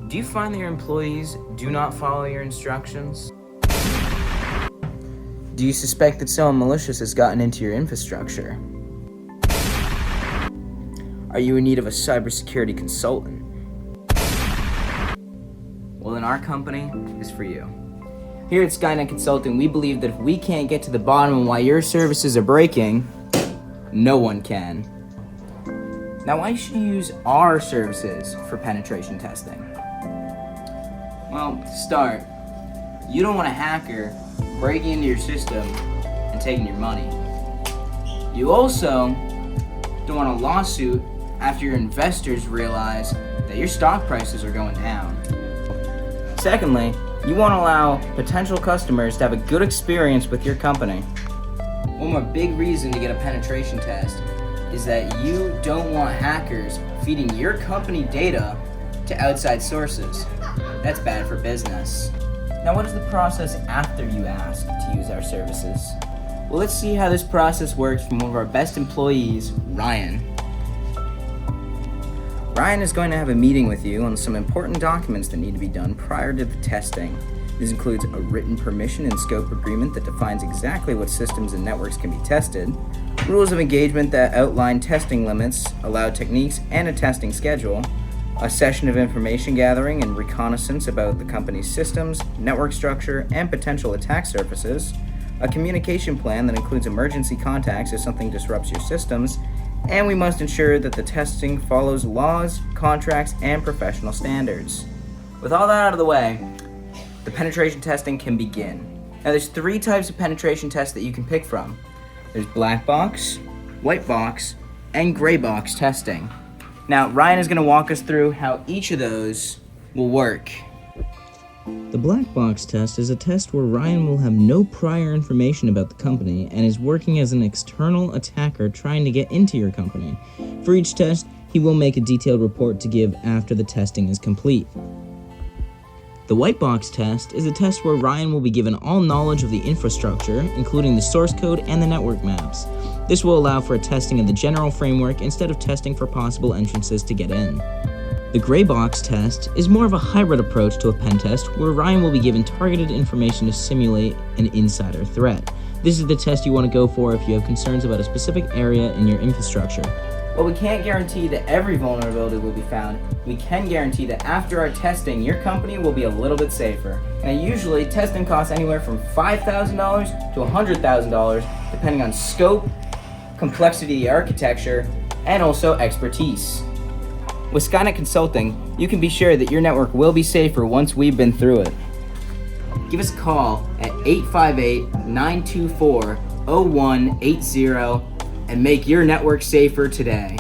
Do you find that your employees do not follow your instructions? Do you suspect that someone malicious has gotten into your infrastructure? Are you in need of a cybersecurity consultant? Well, then our company is for you. Here at SKYNET Consulting, we believe that if we can't get to the bottom of why your services are breaking, no one can. Now, why should you use our services for penetration testing? Well, to start, you don't want a hacker breaking into your system and taking your money. You also don't want a lawsuit after your investors realize that your stock prices are going down. Secondly, you want to allow potential customers to have a good experience with your company. One more big reason to get a penetration test is that you don't want hackers feeding your company data to outside sources. That's bad for business. Now, what is the process after you ask to use our services? Well, let's see how this process works from one of our best employees, Ryan. Ryan is going to have a meeting with you on some important documents that need to be done prior to the testing. This includes a written permission and scope agreement that defines exactly what systems and networks can be tested, rules of engagement that outline testing limits, allowed techniques, and a testing schedule, a session of information gathering and reconnaissance about the company's systems, network structure, and potential attack surfaces, a communication plan that includes emergency contacts if something disrupts your systems, and we must ensure that the testing follows laws, contracts, and professional standards. With all that out of the way, the penetration testing can begin. Now, there's 3 types of penetration tests that you can pick from. There's black box, white box, and gray box testing. Now, Ryan is going to walk us through how each of those will work. The black box test is a test where Ryan will have no prior information about the company and is working as an external attacker trying to get into your company. For each test, he will make a detailed report to give after the testing is complete. The white box test is a test where Ryan will be given all knowledge of the infrastructure, including the source code and the network maps. This will allow for a testing of the general framework instead of testing for possible entrances to get in. The gray box test is more of a hybrid approach to a pen test where Ryan will be given targeted information to simulate an insider threat. This is the test you want to go for if you have concerns about a specific area in your infrastructure. While we can't guarantee that every vulnerability will be found, we can guarantee that after our testing, your company will be a little bit safer. Now, usually, testing costs anywhere from $5,000 to $100,000, depending on scope, complexity of the architecture, and also expertise. With SKYNET Consulting, you can be sure that your network will be safer once we've been through it. Give us a call at 858-924-0180 and make your network safer today.